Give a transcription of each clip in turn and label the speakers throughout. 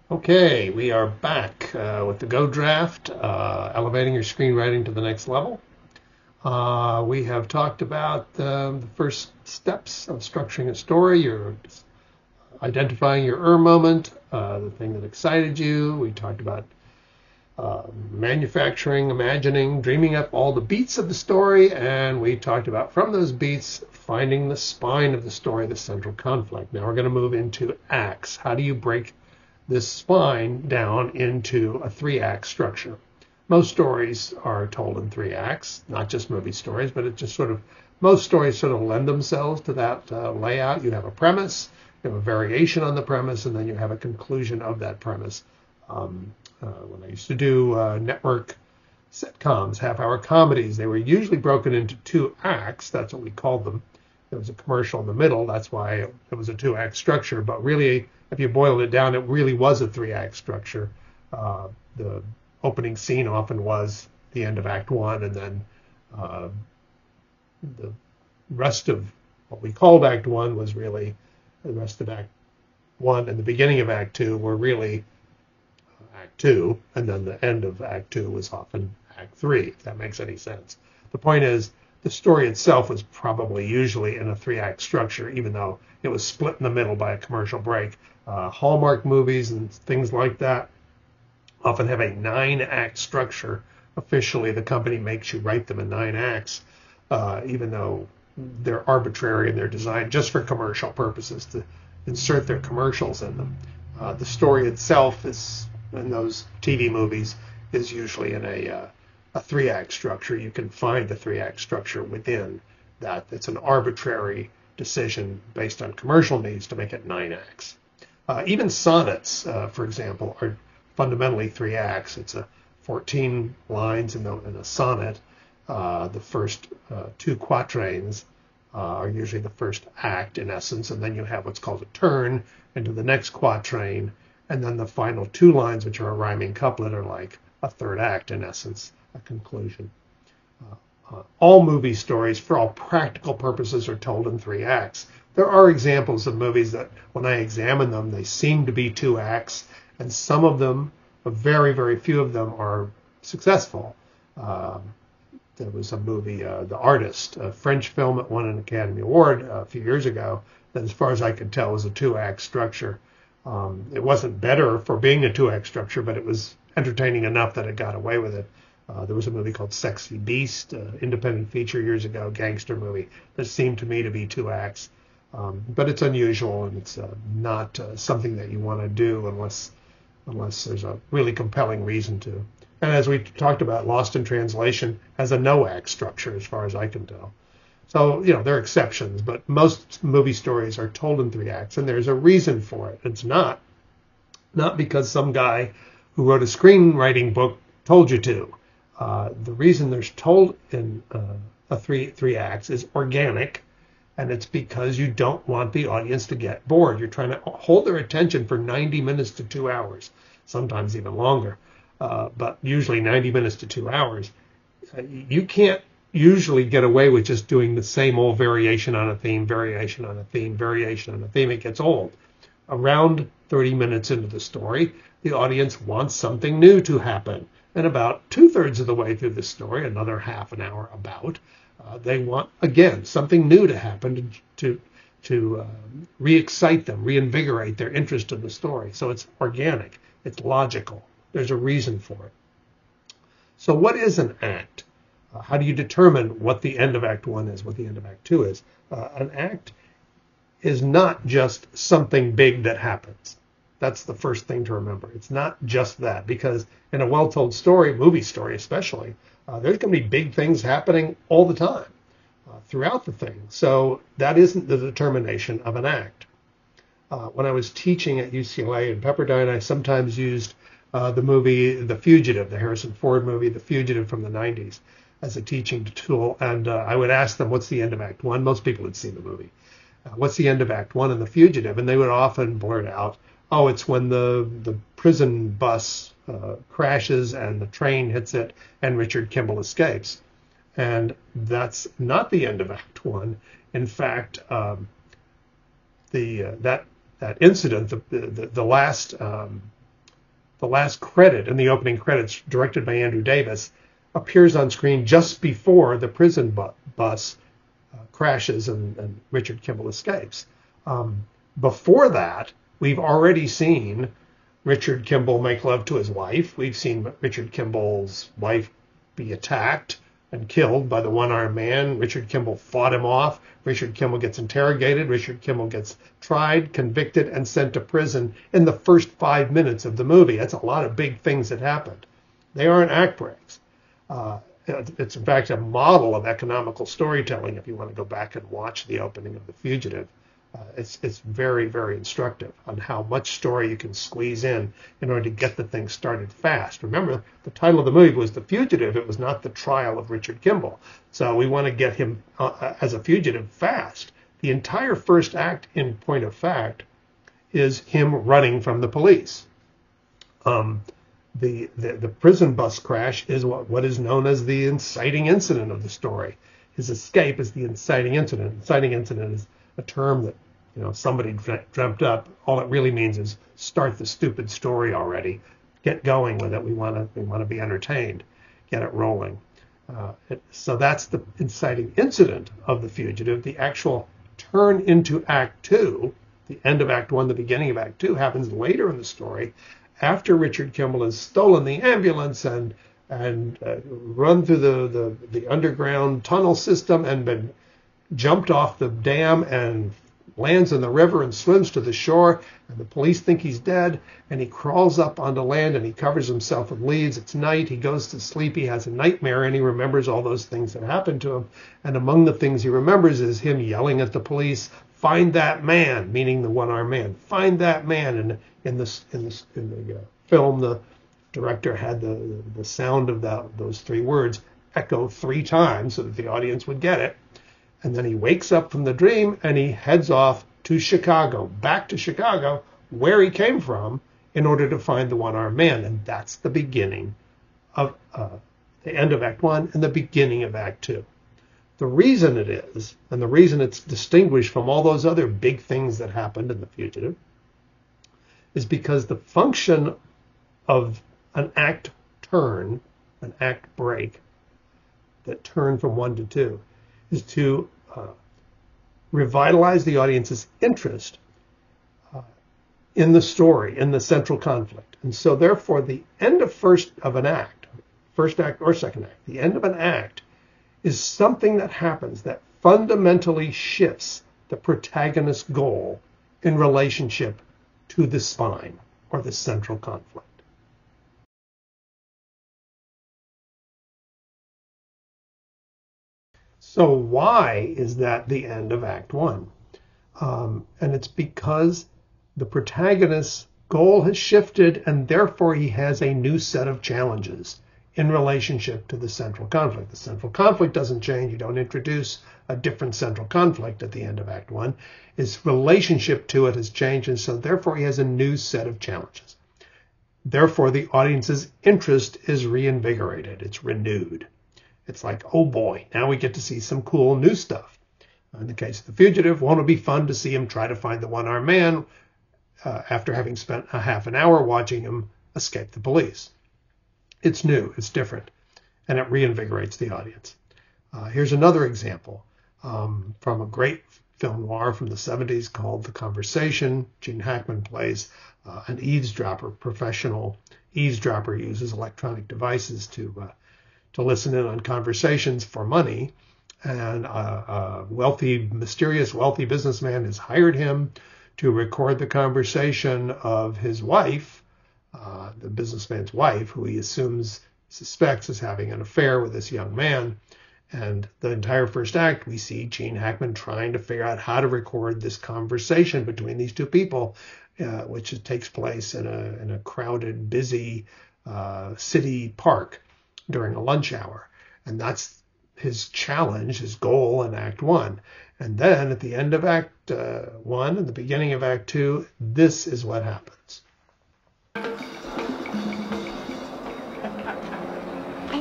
Speaker 1: Okay, we are back with the Go Draft, elevating your screenwriting to the next level. We have talked about the first steps of structuring a story, your identifying your moment, the thing that excited you. We talked about manufacturing, imagining, dreaming up all the beats of the story, and we talked about from those beats finding the spine of the story, the central conflict. Now we're going to move into acts. How do you break this spine down into a three-act structure? Most stories are told in three acts, not just movie stories, but it just sort of, most stories sort of lend themselves to that layout. You have a premise, you have a variation on the premise, and then you have a conclusion of that premise. When I used to do network sitcoms, half-hour comedies, they were usually broken into two acts. That's what we called them. There was a commercial in the middle. That's why it was a two-act structure. But really, if you boiled it down, it really was a three-act structure. The opening scene often was the end of Act One, and then the rest of what we called Act One was really the rest of Act One, and the beginning of Act Two were really Act Two, and then the end of Act Two was often Act Three, if that makes any sense. The point is, the story itself was probably usually in a three-act structure, even though it was split in the middle by a commercial break. Hallmark movies and things like that often have a nine-act structure. Officially, the company makes you write them in nine acts, even though they're arbitrary and they're designed just for commercial purposes to insert their commercials in them. The story itself is, in those TV movies, is usually in a three-act structure. You can find the three-act structure within that. It's an arbitrary decision based on commercial needs to make it nine acts. Even sonnets, for example, are fundamentally three acts. It's 14 lines in a sonnet. The first two quatrains are usually the first act in essence, and then you have what's called a turn into the next quatrain, and then the final two lines, which are a rhyming couplet, are like a third act in essence, a conclusion. All movie stories, for all practical purposes, are told in three acts. There are examples of movies that, when I examine them, they seem to be two acts, and some of them, very, very few of them, are successful. There was a movie, The Artist, a French film that won an Academy Award a few years ago, that, as far as I could tell, was a two-act structure. It wasn't better for being a two-act structure, but it was entertaining enough that it got away with it. There was a movie called Sexy Beast, independent feature years ago, gangster movie, that seemed to me to be two acts. But it's unusual, and it's not something that you want to do unless there's a really compelling reason to. And as we talked about, Lost in Translation has a no-act structure, as far as I can tell. So, there are exceptions, but most movie stories are told in three acts, and there's a reason for it. It's not because some guy who wrote a screenwriting book told you to. The reason there's told in a three acts is organic, and it's because you don't want the audience to get bored. You're trying to hold their attention for 90 minutes to 2 hours, sometimes even longer, but usually 90 minutes to 2 hours. You can't usually get away with just doing the same old variation on a theme, variation on a theme, variation on a theme. It gets old. Around 30 minutes into the story, the audience wants something new to happen. And about 2/3 of the way through the story, another half an hour about, they want, again, something new to happen to re-excite them, reinvigorate their interest in the story. So it's organic. It's logical. There's a reason for it. So what is an act? How do you determine what the end of Act One is, what the end of Act Two is? An act is not just something big that happens. That's the first thing to remember. It's not just that, because in a well-told story, movie story especially, there's going to be big things happening all the time throughout the thing. So that isn't the determination of an act. When I was teaching at UCLA in Pepperdine, I sometimes used the movie The Fugitive, the Harrison Ford movie, The Fugitive from the 90s, as a teaching tool. And I would ask them, what's the end of Act One? Most people had seen the movie. What's the end of Act One in The Fugitive? And they would often blurt out, oh, it's when the prison bus crashes and the train hits it and Richard Kimball escapes. And that's not the end of Act One. In fact, that incident, the last the last credit in the opening credits, directed by Andrew Davis, appears on screen just before the prison bus crashes and Richard Kimball escapes. Before that, we've already seen Richard Kimball make love to his wife. We've seen Richard Kimball's wife be attacked and killed by the one-armed man. Richard Kimball fought him off. Richard Kimball gets interrogated. Richard Kimball gets tried, convicted, and sent to prison in the first 5 minutes of the movie. That's a lot of big things that happened. They aren't act breaks. It's in fact a model of economical storytelling. If you want to go back and watch the opening of The Fugitive, it's very, very instructive on how much story you can squeeze in order to get the thing started fast. Remember, the title of the movie was The Fugitive. It was not The Trial of Richard Kimball. So we want to get him as a fugitive fast. The entire first act, in point of fact, is him running from the police. The prison bus crash is what is known as the inciting incident of the story. His escape is the inciting incident. Inciting incident is a term that somebody dreamt up. All it really means is start the stupid story already. Get going with it. We want to be entertained. Get it rolling. So that's the inciting incident of The Fugitive. The actual turn into Act 2, the end of Act 1, the beginning of Act 2, happens later in the story, after Richard Kimball has stolen the ambulance and run through the underground tunnel system and been jumped off the dam and lands in the river and swims to the shore, and the police think he's dead, and he crawls up onto land and he covers himself with leaves. It's night. He goes to sleep. He has a nightmare, and he remembers all those things that happened to him. And among the things he remembers is him yelling at the police, "Find that man," meaning the one-armed man. "Find that man." And in the film, the director had the sound of those three words echo 3 times so that the audience would get it. And then he wakes up from the dream and he heads off to Chicago, back to Chicago, where he came from, in order to find the one-armed man. And that's the beginning of the end of Act 1 and the beginning of Act 2. The reason it is, and the reason it's distinguished from all those other big things that happened in The Fugitive, is because the function of an act turn, an act break, that turn from 1 to 2, is to revitalize the audience's interest in the story, in the central conflict. And so therefore the end of first act or second act, the end of an act is something that happens that fundamentally shifts the protagonist's goal in relationship to the spine or the central conflict. So why is that the end of Act 1? And it's because the protagonist's goal has shifted, and therefore he has a new set of challenges in relationship to the central conflict. The central conflict doesn't change. You don't introduce a different central conflict at the end of Act 1. His relationship to it has changed, and so therefore he has a new set of challenges. Therefore, the audience's interest is reinvigorated. It's renewed. It's like, oh boy, now we get to see some cool new stuff. In the case of The Fugitive, won't it be fun to see him try to find the one-armed man after having spent a half an hour watching him escape the police? It's new, it's different, and it reinvigorates the audience. Here's another example from a great film noir from the 70s called The Conversation. Gene Hackman plays an eavesdropper, professional eavesdropper, uses electronic devices to listen in on conversations for money. And a mysterious wealthy businessman has hired him to record the conversation of his wife, the businessman's wife, who he suspects is having an affair with this young man. And the entire first act, we see Gene Hackman trying to figure out how to record this conversation between these two people, which takes place in a crowded, busy city park during a lunch hour. And that's his challenge, his goal in Act 1. And then at the end of Act 1 and the beginning of Act 2, this is what happens.
Speaker 2: I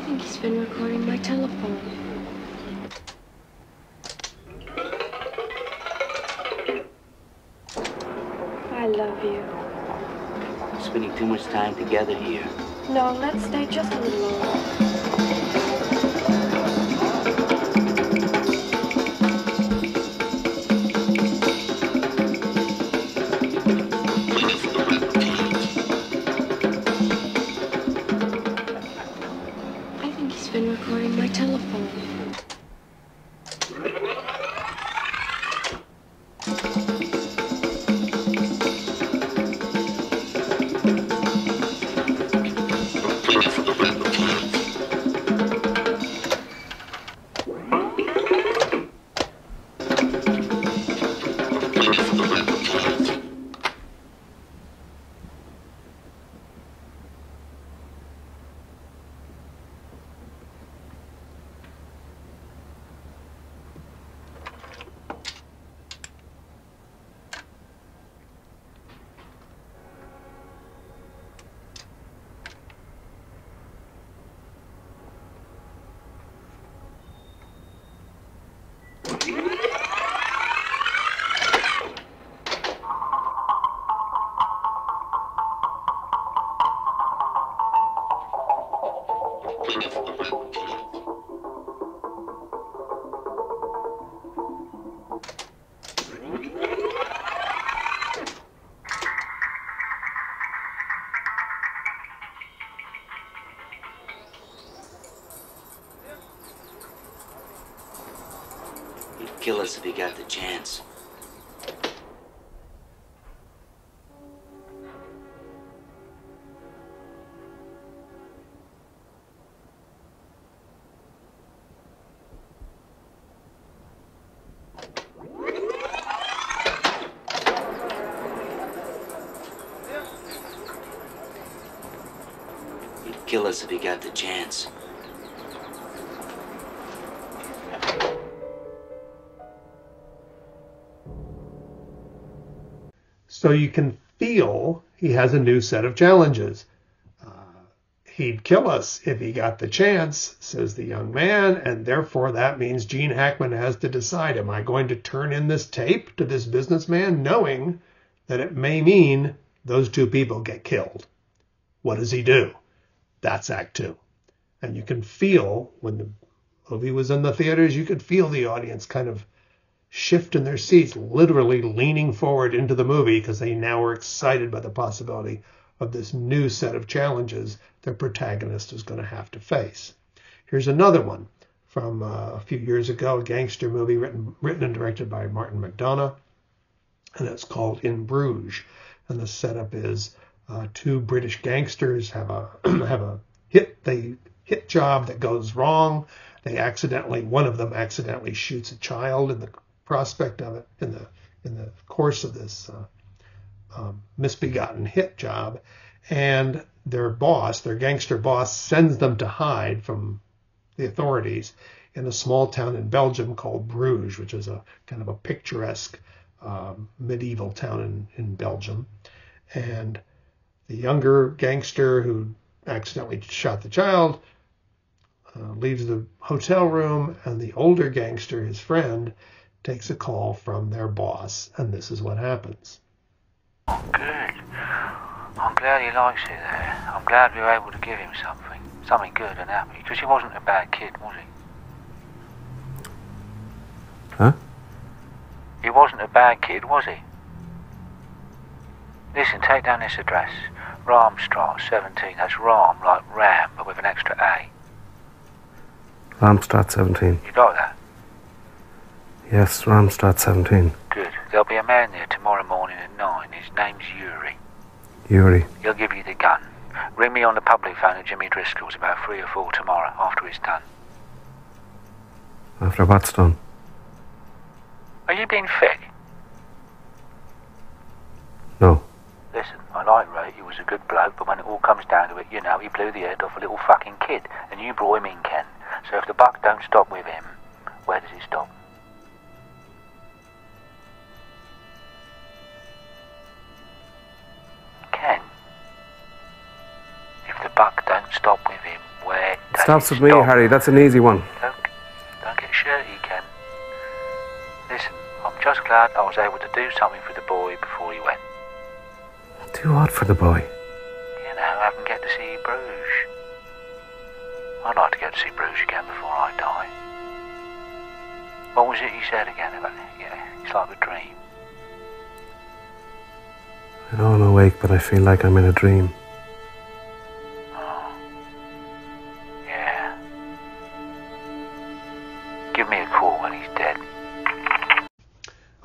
Speaker 2: think he's been recording my telephone. I love you.
Speaker 3: Spending too much time together here.
Speaker 2: No, let's stay just a little longer. I think he's been recording my telephone.
Speaker 3: He'd kill us if he got the chance. He'd kill us if he got the chance.
Speaker 1: So you can feel he has a new set of challenges. He'd kill us if he got the chance, says the young man, and therefore that means Gene Hackman has to decide, am I going to turn in this tape to this businessman knowing that it may mean those two people get killed? What does he do? That's Act Two. And you can feel, when the movie was in the theaters, you could feel the audience kind of shift in their seats, literally leaning forward into the movie because they now are excited by the possibility of this new set of challenges their protagonist is going to have to face. Here's another one from a few years ago, a gangster movie written and directed by Martin McDonagh, and it's called In Bruges. And the setup is two British gangsters have a hit job that goes wrong. One of them accidentally shoots a child in the prospect of it, in the course of this misbegotten hit job, and their gangster boss, sends them to hide from the authorities in a small town in Belgium called Bruges, which is a kind of a picturesque medieval town in Belgium. And the younger gangster who accidentally shot the child leaves the hotel room, and the older gangster, his friend, takes a call from their boss, and this is what happens.
Speaker 4: Good. I'm glad he likes it there. I'm glad we were able to give him something good and happy, because he wasn't a bad kid, was he?
Speaker 5: Huh?
Speaker 4: He wasn't a bad kid, was he? Listen, take down this address. Ramstraat 17. That's Ram, like Ram, but with an extra A.
Speaker 5: Ramstraat 17.
Speaker 4: You got that?
Speaker 5: Yes, Ramstraat 17.
Speaker 4: Good. There'll be a man there tomorrow morning at 9. His name's Yuri.
Speaker 5: Yuri.
Speaker 4: He'll give you the gun. Ring me on the public phone at Jimmy Driscoll's about 3 or 4 tomorrow, after it's done.
Speaker 5: After what's done?
Speaker 4: Are you being fed?
Speaker 5: No.
Speaker 4: Listen, I like Ray, he was a good bloke, but when it all comes down to it, you know, he blew the head off a little fucking kid, and you brought him in, Ken. So if the buck don't stop with him, where does it stop? Ken? If the buck don't stop with him, where does
Speaker 5: Stops
Speaker 4: it
Speaker 5: with me,
Speaker 4: stop?
Speaker 5: Harry. That's an easy one.
Speaker 4: Don't get shirty, Ken. Listen, I'm just glad I was able to do something for the boy before he went.
Speaker 5: Do what for the boy?
Speaker 4: I can get to see Bruges. I'd like to get to see Bruges again before I die. What was it you said again about it? Yeah, it's like a dream.
Speaker 5: I know I'm awake, but I feel like I'm in a dream.
Speaker 4: Oh. Yeah. Give me a call when he's dead.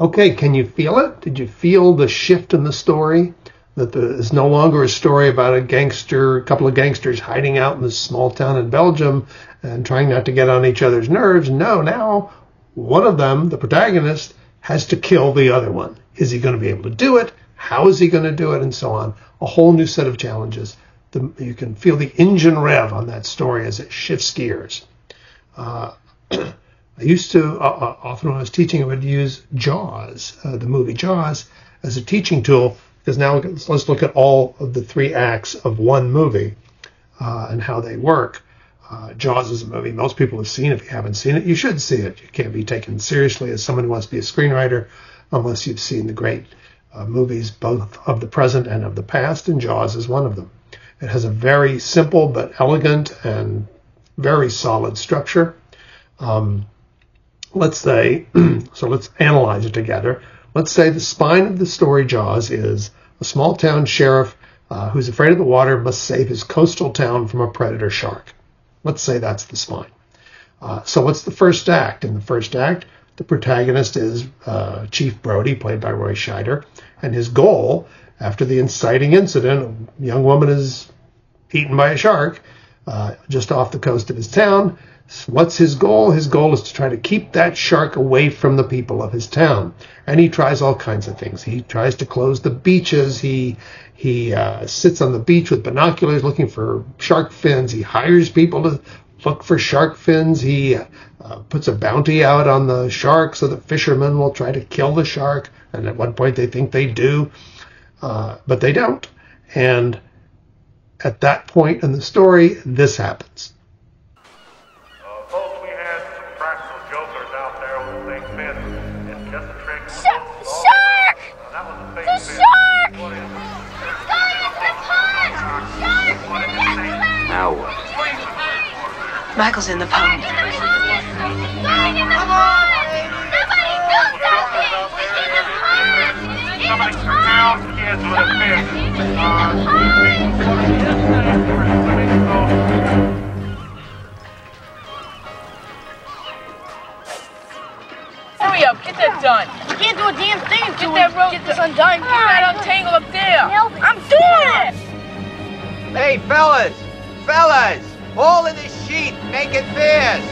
Speaker 1: Okay, can you feel it? Did you feel the shift in the story? That it's no longer a story about a couple of gangsters hiding out in this small town in Belgium and trying not to get on each other's nerves. No, now one of them, the protagonist, has to kill the other one. Is he going to be able to do it? How is he going to do it? And so on. A whole new set of challenges. You can feel the engine rev on that story as it shifts gears. I used to, often when I was teaching, I would use Jaws, the movie Jaws, as a teaching tool, because now let's look at all of the 3 acts of one movie and how they work. Jaws is a movie most people have seen. If you haven't seen it, you should see it. You can't be taken seriously as someone who wants to be a screenwriter unless you've seen the great movies, both of the present and of the past, and Jaws is one of them. It has a very simple but elegant and very solid structure. Let's say, so let's analyze it together. Let's say the spine of the story Jaws is a small town sheriff who's afraid of the water must save his coastal town from a predator shark. Let's say that's the spine. So what's the first act? In the first act, the protagonist is Chief Brody, played by Roy Scheider, and his goal, after the inciting incident, a young woman is eaten by a shark just off the coast of his town. What's his goal? His goal is to try to keep that shark away from the people of his town. And he tries all kinds of things. He tries to close the beaches. He sits on the beach with binoculars looking for shark fins. He hires people to look for shark fins. He puts a bounty out on the shark so that fishermen will try to kill the shark. And at one point they think they do, but they don't. And at that point in the story, this happens.
Speaker 6: Folks, we had some practical jokers out there with a fake fin. It's just a trick.
Speaker 2: Shark!
Speaker 6: That was a fake
Speaker 2: The
Speaker 6: fin.
Speaker 2: shark!
Speaker 6: What is it?
Speaker 2: It's going into the pond! Shark! Get to it!
Speaker 3: Now what?
Speaker 7: Michael's in the pond.
Speaker 2: It's going in the pond! Somebody do something! In the pond! In the pond!
Speaker 6: Kids with a fin.
Speaker 2: In the pond!
Speaker 8: Hurry up, get that done.
Speaker 2: We can't do a damn thing until
Speaker 8: Get that rope,
Speaker 2: get this undone.
Speaker 8: Get that untangled up there.
Speaker 2: Nailed it.
Speaker 8: I'm doing it.
Speaker 9: Hey, fellas! Fellas! Haul in this sheet. Make it fast.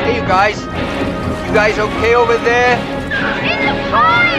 Speaker 9: Hey, you guys. You guys okay over there?
Speaker 2: In the pond!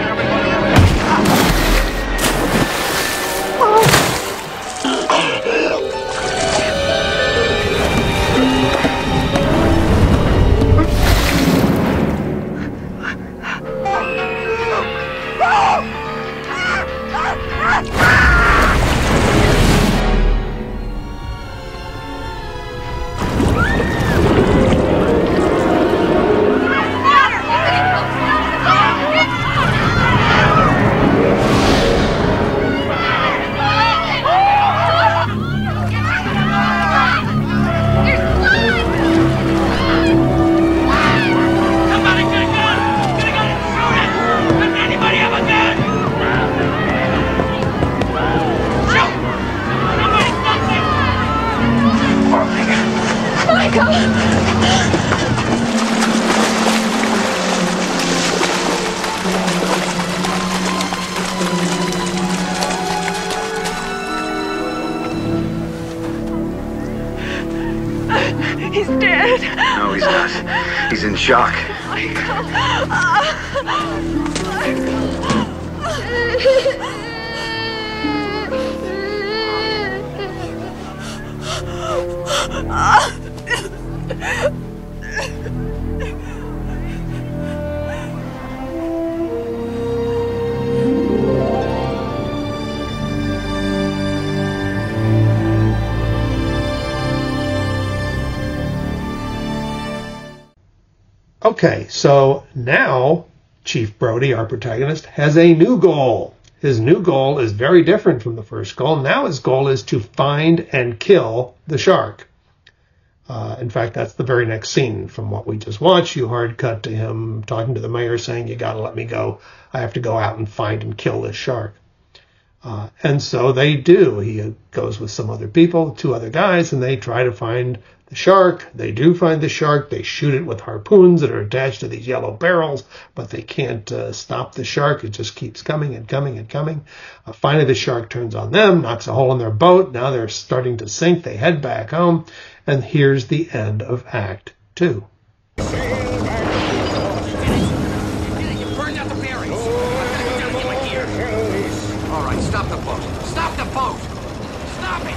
Speaker 7: He's dead.
Speaker 10: No, he's not. He's in shock.
Speaker 7: Michael.
Speaker 1: Okay, so now Chief Brody, our protagonist, has a new goal. His new goal is very different from the first goal. Now his goal is to find and kill the shark. In fact, that's the very next scene from what we just watched. You hard cut to him talking to the mayor saying, you got to let me go. I have to go out and find and kill this shark. And so they do. He goes with some other people, 2 other guys, and they try to find the shark. They do find the shark. They shoot it with harpoons that are attached to these yellow barrels, but they can't stop the shark. It just keeps coming and coming and coming. Finally, the shark turns on them, knocks a hole in their boat. Now they're starting to sink. They head back home. And here's the end of Act 2.
Speaker 9: All right, stop the boat. Stop the boat! Stop it!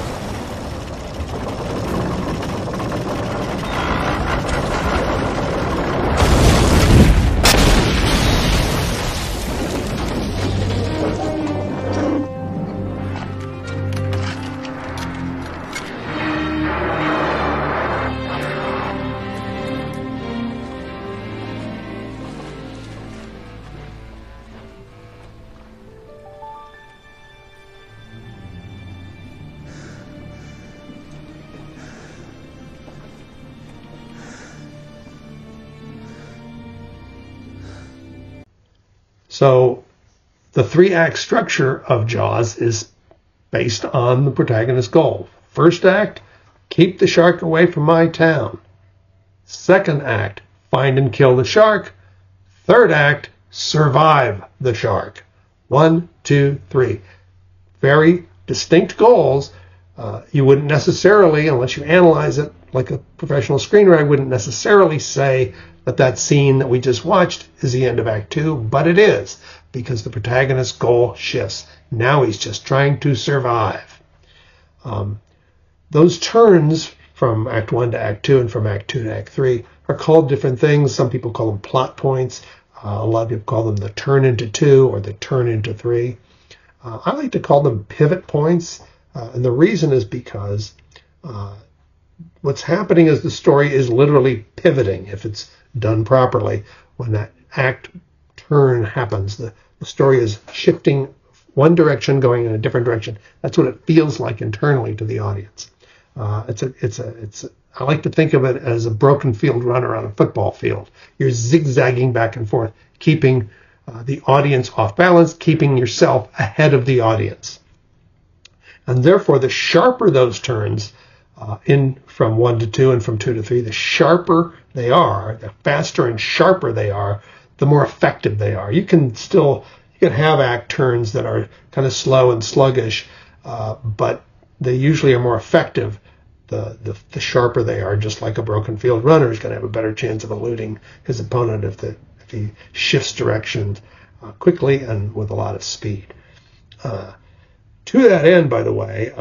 Speaker 1: So the 3-act structure of Jaws is based on the protagonist's goal. First act, keep the shark away from my town. Second act, find and kill the shark. Third act, survive the shark. 1, 2, 3. Very distinct goals. You wouldn't necessarily, unless you analyze it like a professional screenwriter, wouldn't necessarily say that scene that we just watched is the end of Act 2, but it is, because the protagonist's goal shifts. Now he's just trying to survive. Those turns from Act 1 to Act 2 and from Act 2 to Act 3 are called different things. Some people call them plot points. A lot of people call them the turn into 2 or the turn into 3. I like to call them pivot points, and the reason is because what's happening is the story is literally pivoting if it's done properly. When that act turn happens, the story is shifting one direction, going in a different direction. That's what it feels like internally to the audience. I like to think of it as a broken field runner on a football field. You're zigzagging back and forth, keeping the audience off balance, keeping yourself ahead of the audience. And therefore, the sharper those turns in from 1 to 2 and from 2 to 3, the sharper they are, the faster and sharper they are, the more effective they are. You can have act turns that are kind of slow and sluggish, but they usually are more effective the sharper they are. Just like a broken field runner is going to have a better chance of eluding his opponent if he shifts direction quickly and with a lot of speed. To that end, by the way,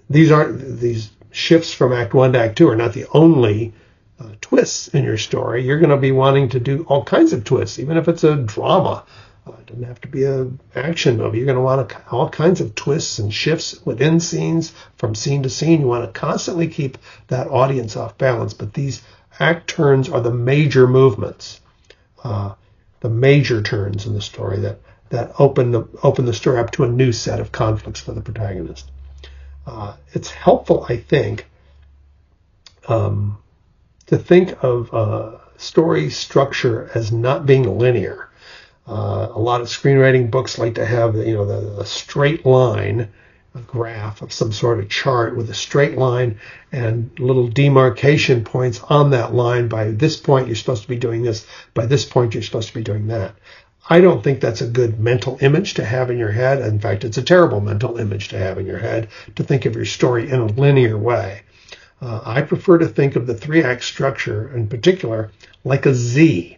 Speaker 1: these shifts from Act 1 to Act 2 are not the only twists in your story. You're going to be wanting to do all kinds of twists, even if it's a drama. It doesn't have to be an action movie. You're going to want all kinds of twists and shifts within scenes, from scene to scene. You want to constantly keep that audience off balance. But these act turns are the major movements, the major turns in the story that open the story up to a new set of conflicts for the protagonist. It's helpful, I think, to think of story structure as not being linear. A lot of screenwriting books like to have the straight line, a graph of some sort of chart with a straight line and little demarcation points on that line. By this point, you're supposed to be doing this. By this point, you're supposed to be doing that. I don't think that's a good mental image to have in your head. In fact, it's a terrible mental image to have in your head, to think of your story in a linear way. I prefer to think of the 3-act structure in particular like a Z.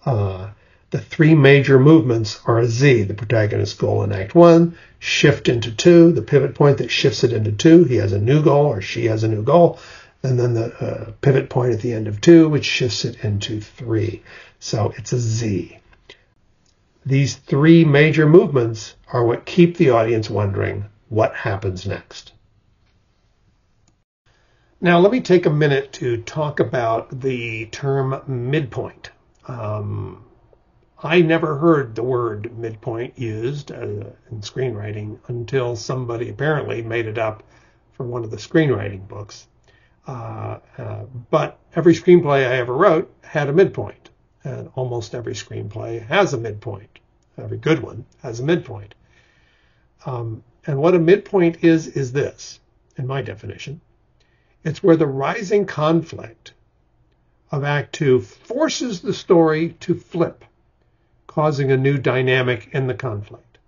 Speaker 1: The 3 major movements are a Z. The protagonist's goal in Act 1, shift into 2, the pivot point that shifts it into 2. He has a new goal or she has a new goal. And then the pivot point at the end of 2, which shifts it into 3. So it's a Z. These 3 major movements are what keep the audience wondering what happens next. Now, let me take a minute to talk about the term midpoint. I never heard the word midpoint used in screenwriting until somebody apparently made it up for one of the screenwriting books. But every screenplay I ever wrote had a midpoint, and almost every screenplay has a midpoint. Every good one has a midpoint. And what a midpoint is this, in my definition. It's where the rising conflict of Act 2 forces the story to flip, causing a new dynamic in the conflict.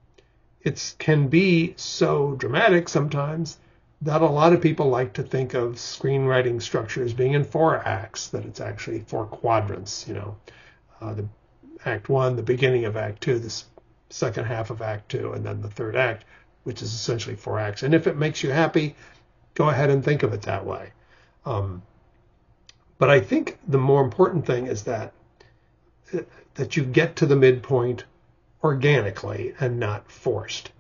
Speaker 1: It can be so dramatic sometimes that a lot of people like to think of screenwriting structure as being in 4 acts, that it's actually 4 quadrants, the Act 1, the beginning of Act 2, the second half of Act 2, and then the third act, which is essentially 4 acts. And if it makes you happy, go ahead and think of it that way. But I think the more important thing is that you get to the midpoint organically and not forced.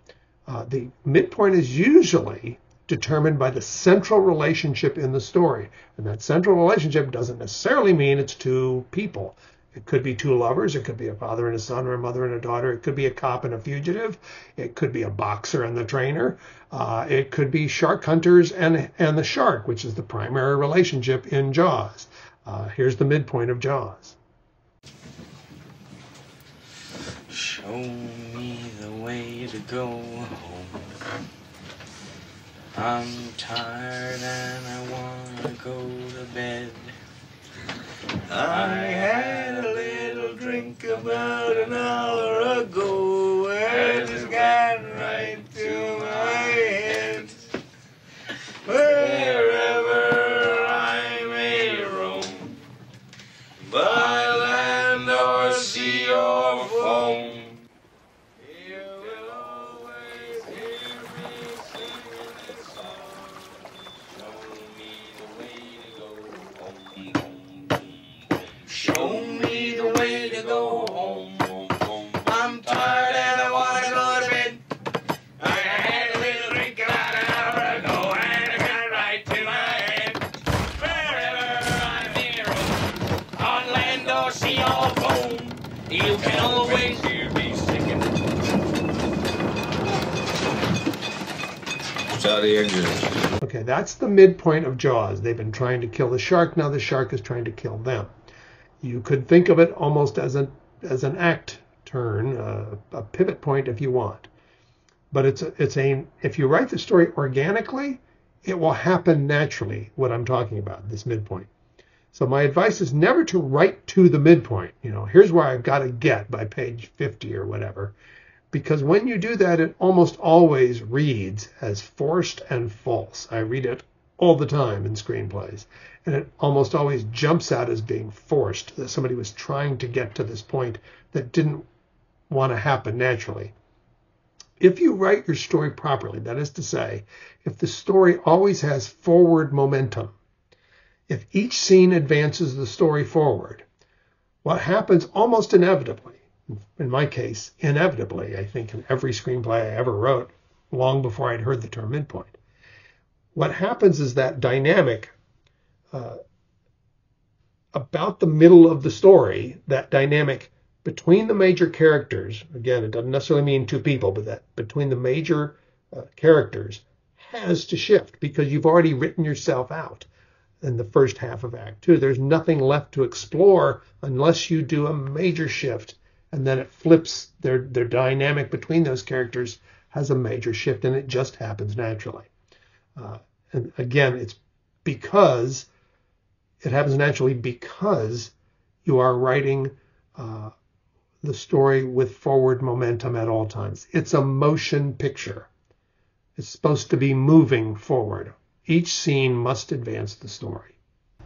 Speaker 1: The midpoint is usually determined by the central relationship in the story. And that central relationship doesn't necessarily mean it's 2 people. It could be 2 lovers. It could be a father and a son, or a mother and a daughter. It could be a cop and a fugitive. It could be a boxer and the trainer. It could be shark hunters and the shark, which is the primary relationship in Jaws. Here's the midpoint of Jaws.
Speaker 11: Show me the way to go home. I'm tired and I want to go to bed. I had a little drink about an hour ago, and it's got right to my head. Wherever I may roam, by land or sea or foam, you will always hear me singing this song. Show me the way to go home. Show me the way to go home. I'm tired and I want to go to bed. I had a little drink about an hour ago, and it got right to my head. Wherever I may roam, on land or sea or foam, you can always hear me singing. Start the engines.
Speaker 1: Okay, that's the midpoint of Jaws. They've been trying to kill the shark. Now the shark is trying to kill them. You could think of it almost as an act turn, a pivot point if you want. But if you write the story organically, it will happen naturally, what I'm talking about, this midpoint. So my advice is never to write to the midpoint. Here's where I've got to get by page 50 or whatever. Because when you do that, it almost always reads as forced and false. I read it all the time in screenplays. And it almost always jumps out as being forced, that somebody was trying to get to this point that didn't want to happen naturally. If you write your story properly, that is to say, if the story always has forward momentum, if each scene advances the story forward, what happens almost inevitably, in my case, inevitably, I think in every screenplay I ever wrote, long before I'd heard the term midpoint, what happens is that dynamic about the middle of the story, that dynamic between the major characters, again, it doesn't necessarily mean 2 people, but that between the major characters has to shift because you've already written yourself out in the first half of Act 2. There's nothing left to explore unless you do a major shift, and then it flips. Their dynamic between those characters has a major shift, and it just happens naturally. And again, it's because it happens naturally because you are writing the story with forward momentum at all times. It's a motion picture. It's supposed to be moving forward. Each scene must advance the story.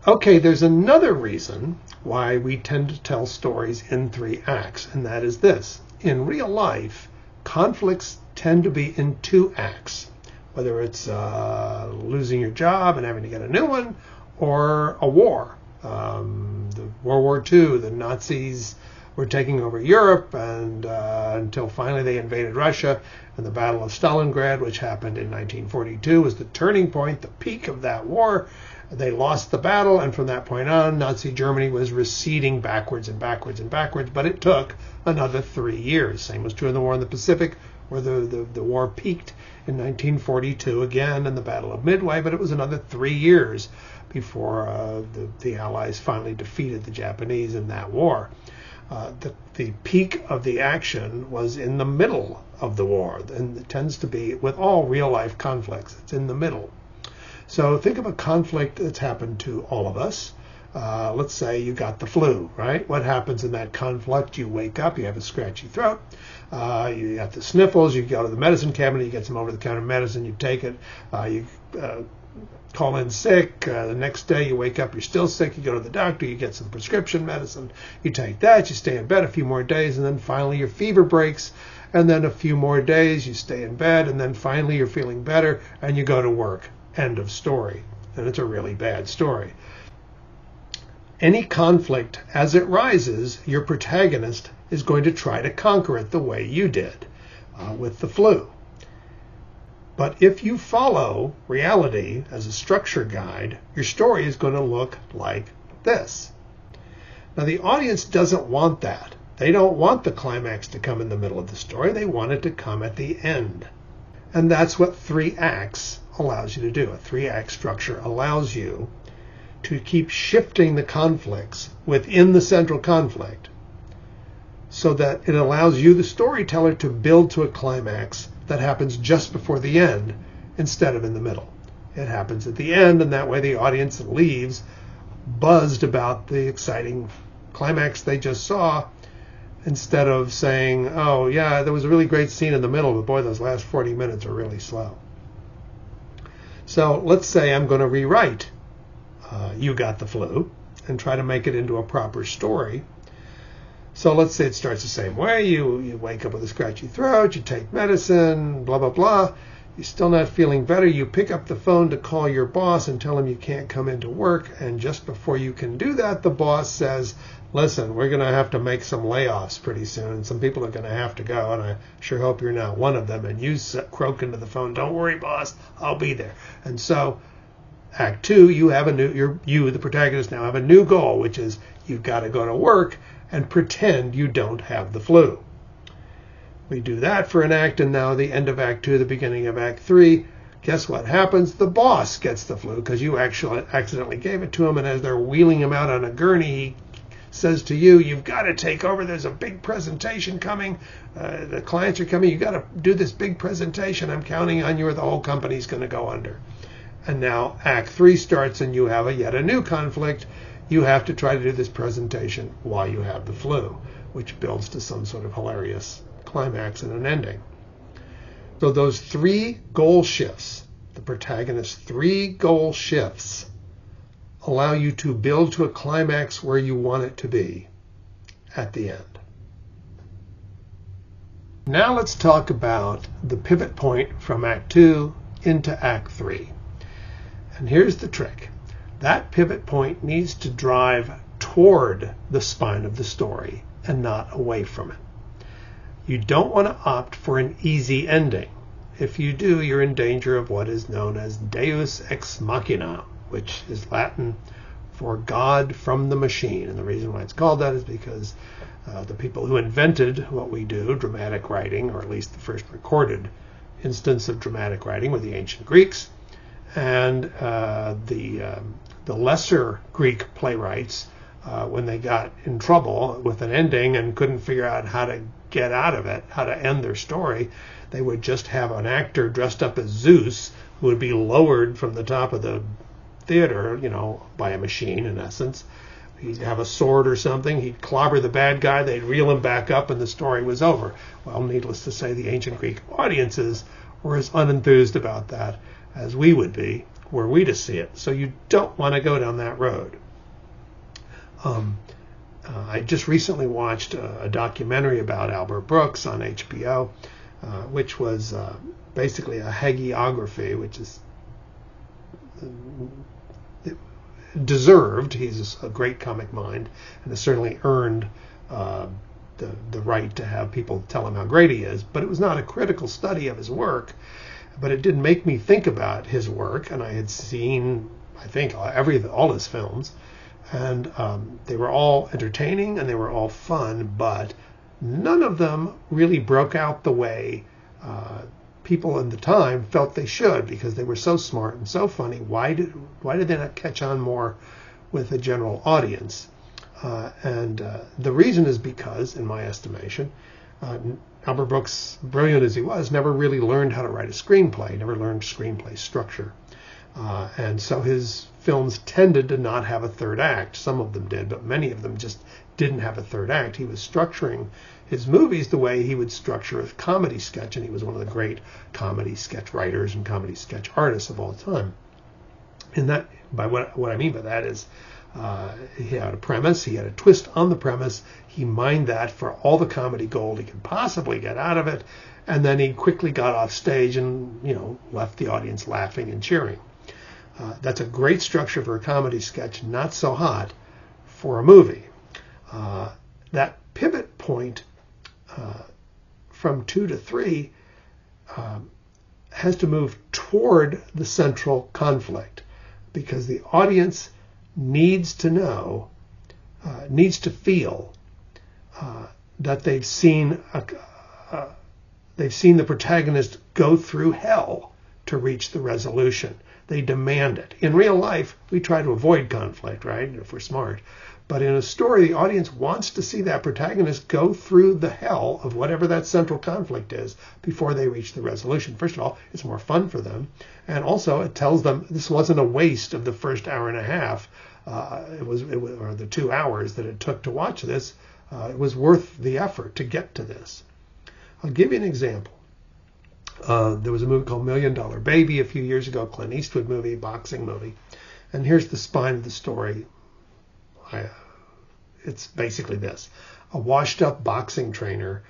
Speaker 1: Okay, there's another reason why we tend to tell stories in 3 acts, and that is this. In real life, conflicts tend to be in 2 acts, whether it's losing your job and having to get a new one, or a war. The World War II, the Nazis were taking over Europe, and until finally they invaded Russia, and the Battle of Stalingrad, which happened in 1942, was the turning point, the peak of that war. They lost the battle, and from that point on, Nazi Germany was receding backwards and backwards and backwards, but it took another 3 years. Same was true in the War in the Pacific, where the war peaked in 1942 again in the Battle of Midway, but it was another 3 years before the Allies finally defeated the Japanese in that war. The peak of the action was in the middle of the war, and it tends to be with all real-life conflicts. It's in the middle. So think of a conflict that's happened to all of us. Let's say you got the flu, right? What happens in that conflict? You wake up, you have a scratchy throat, you got the sniffles, you go to the medicine cabinet, you get some over-the-counter medicine, you take it, you call in sick, the next day you wake up, you're still sick, you go to the doctor, you get some prescription medicine, you take that, you stay in bed a few more days, and then finally your fever breaks, and then a few more days you stay in bed, and then finally you're feeling better, and you go to work. End of story. And it's a really bad story. Any conflict, as it rises, your protagonist is going to try to conquer it the way you did with the flu. But if you follow reality as a structure guide, your story is going to look like this. Now, the audience doesn't want that. They don't want the climax to come in the middle of the story. They want it to come at the end. And that's what 3 acts allows you to do. A 3-act structure allows you to keep shifting the conflicts within the central conflict so that it allows you, the storyteller, to build to a climax that happens just before the end instead of in the middle. It happens at the end, and that way the audience leaves buzzed about the exciting climax they just saw, instead of saying, oh yeah, there was a really great scene in the middle, but boy, those last 40 minutes are really slow. So let's say I'm going to rewrite You Got the Flu and try to make it into a proper story. So let's say it starts the same way. You wake up with a scratchy throat, you take medicine, blah, blah, blah. You're still not feeling better. You pick up the phone to call your boss and tell him you can't come into work. And just before you can do that, the boss says, listen, we're going to have to make some layoffs pretty soon. Some people are going to have to go, and I sure hope you're not one of them. And you croak into the phone, don't worry, boss, I'll be there. And so Act 2, you have the protagonist, now have a new goal, which is you've got to go to work and pretend you don't have the flu. We do that for an act, and now the end of Act 2, the beginning of Act 3, guess what happens? The boss gets the flu because you actually accidentally gave it to him, and as they're wheeling him out on a gurney, he says to you, you've got to take over. There's a big presentation coming. The clients are coming. You've got to do this big presentation. I'm counting on you or the whole company's going to go under. And now Act 3 starts, and you have yet a new conflict. You have to try to do this presentation while you have the flu, which builds to some sort of hilarious climax and an ending. So those 3 goal shifts, the protagonist's 3 goal shifts, allow you to build to a climax where you want it to be at the end. Now let's talk about the pivot point from Act 2 into Act 3. And here's the trick. That pivot point needs to drive toward the spine of the story and not away from it. You don't want to opt for an easy ending. If you do, you're in danger of what is known as deus ex machina, which is Latin for God from the machine. And the reason why it's called that is because the people who invented what we do, dramatic writing, or at least the first recorded instance of dramatic writing, were the ancient Greeks. And the lesser Greek playwrights, when they got in trouble with an ending and couldn't figure out how to get out of it, how to end their story, they would just have an actor dressed up as Zeus who would be lowered from the top of the theater, by a machine in essence. He'd have a sword or something, he'd clobber the bad guy, they'd reel him back up, and the story was over. Well, needless to say, the ancient Greek audiences were as unenthused about that as we would be were we to see it. So you don't want to go down that road. I just recently watched a documentary about Albert Brooks on HBO, which was basically a hagiography, which is deserved. He's a great comic mind and has certainly earned the right to have people tell him how great he is. But it was not a critical study of his work. But it did make me think about his work, and I had seen I think, all his films. And they were all entertaining and they were all fun, but none of them really broke out the way people in the time felt they should, because they were so smart and so funny. Why did they not catch on more with the general audience? And the reason is because, in my estimation, Albert Brooks, brilliant as he was, never really learned how to write a screenplay, never learned screenplay structure. And so his films tended to not have a third act. Some of them did, but many of them just didn't have a third act. He was structuring his movies the way he would structure a comedy sketch, and he was one of the great comedy sketch writers and comedy sketch artists of all time. And that, by what I mean by that is, he had a premise, he had a twist on the premise, he mined that for all the comedy gold he could possibly get out of it, and then he quickly got off stage and, left the audience laughing and cheering. That's a great structure for a comedy sketch, not so hot for a movie. That pivot point from 2 to 3 has to move toward the central conflict, because the audience needs to know, needs to feel that they've seen the protagonist go through hell to reach the resolution. They demand it. In real life, we try to avoid conflict, right, if we're smart. But in a story, the audience wants to see that protagonist go through the hell of whatever that central conflict is before they reach the resolution. First of all, it's more fun for them. And also, it tells them this wasn't a waste of the first hour and a half, or the 2 hours that it took to watch this. It was worth the effort to get to this. I'll give you an example. There was a movie called $1 Million Baby a few years ago, Clint Eastwood movie, boxing movie. And here's the spine of the story. It's basically this. A washed-up boxing trainer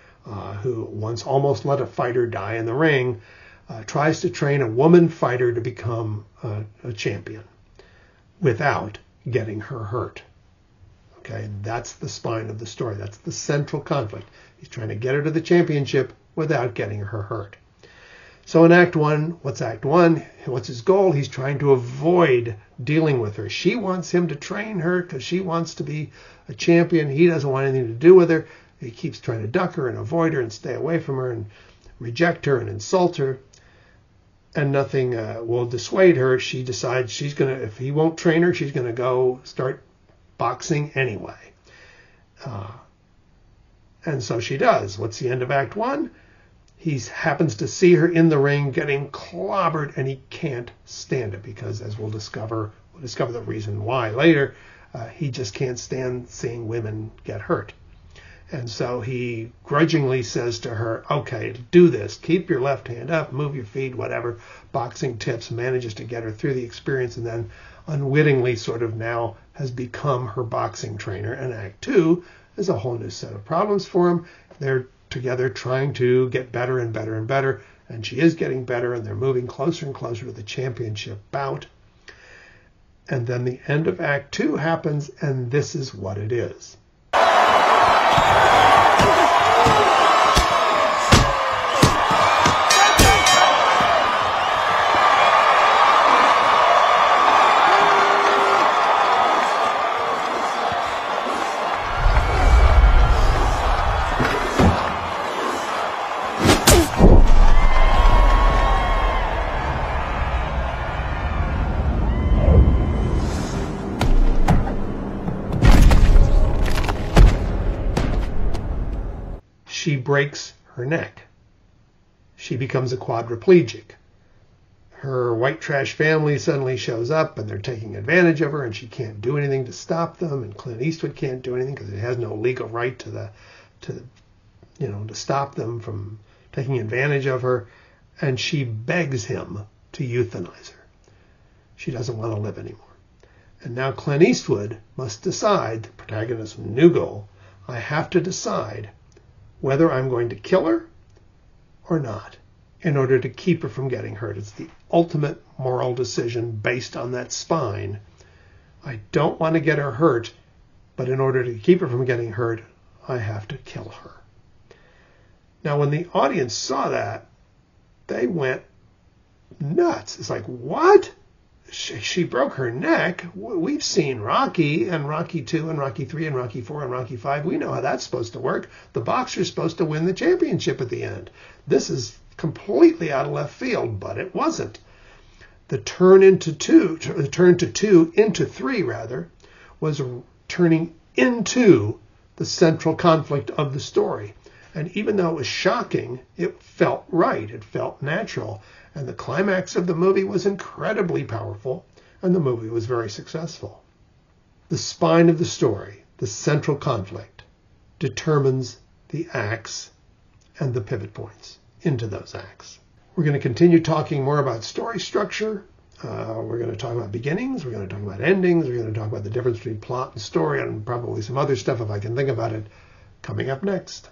Speaker 1: who once almost let a fighter die in the ring tries to train a woman fighter to become a champion without getting her hurt. Okay, that's the spine of the story. That's the central conflict. He's trying to get her to the championship without getting her hurt. So in Act 1, what's Act 1? What's his goal? He's trying to avoid dealing with her. She wants him to train her because she wants to be a champion. He doesn't want anything to do with her. He keeps trying to duck her and avoid her and stay away from her and reject her and insult her. And nothing will dissuade her. She decides if he won't train her, she's going to go start boxing anyway. And so she does. What's the end of Act 1? He happens to see her in the ring getting clobbered, and he can't stand it because, as we'll discover the reason why later, he just can't stand seeing women get hurt. And so he grudgingly says to her, okay, do this. Keep your left hand up, move your feet, whatever. Boxing tips, manages to get her through the experience, and then unwittingly sort of now has become her boxing trainer. And Act 2 is a whole new set of problems for him. They're together trying to get better and better and better, and she is getting better, and they're moving closer and closer to the championship bout. And then the end of Act 2 happens, and this is what it is. She breaks her neck. She becomes a quadriplegic. Her white trash family suddenly shows up, and they're taking advantage of her, and she can't do anything to stop them, and Clint Eastwood can't do anything because it has no legal right to stop them from taking advantage of her, and she begs him to euthanize her. She doesn't want to live anymore. And now Clint Eastwood must decide, the protagonist's new goal, I have to decide whether I'm going to kill her or not in order to keep her from getting hurt. It's the ultimate moral decision based on that spine. I don't want to get her hurt, but in order to keep her from getting hurt, I have to kill her. Now, when the audience saw that, they went nuts. It's like, what? she broke her neck. We've seen Rocky and Rocky 2 and Rocky 3 and Rocky 4 and Rocky 5. We know how that's supposed to work. The boxer's supposed to win the championship at the end. This is completely out of left field, but it wasn't. The turn to 2 into 3 rather, was turning into the central conflict of the story. And even though it was shocking, it felt right. It felt natural. And the climax of the movie was incredibly powerful, and the movie was very successful. The spine of the story, the central conflict, determines the acts and the pivot points into those acts. We're going to continue talking more about story structure. We're going to talk about beginnings. We're going to talk about endings. We're going to talk about the difference between plot and story, and probably some other stuff if I can think about it, coming up next.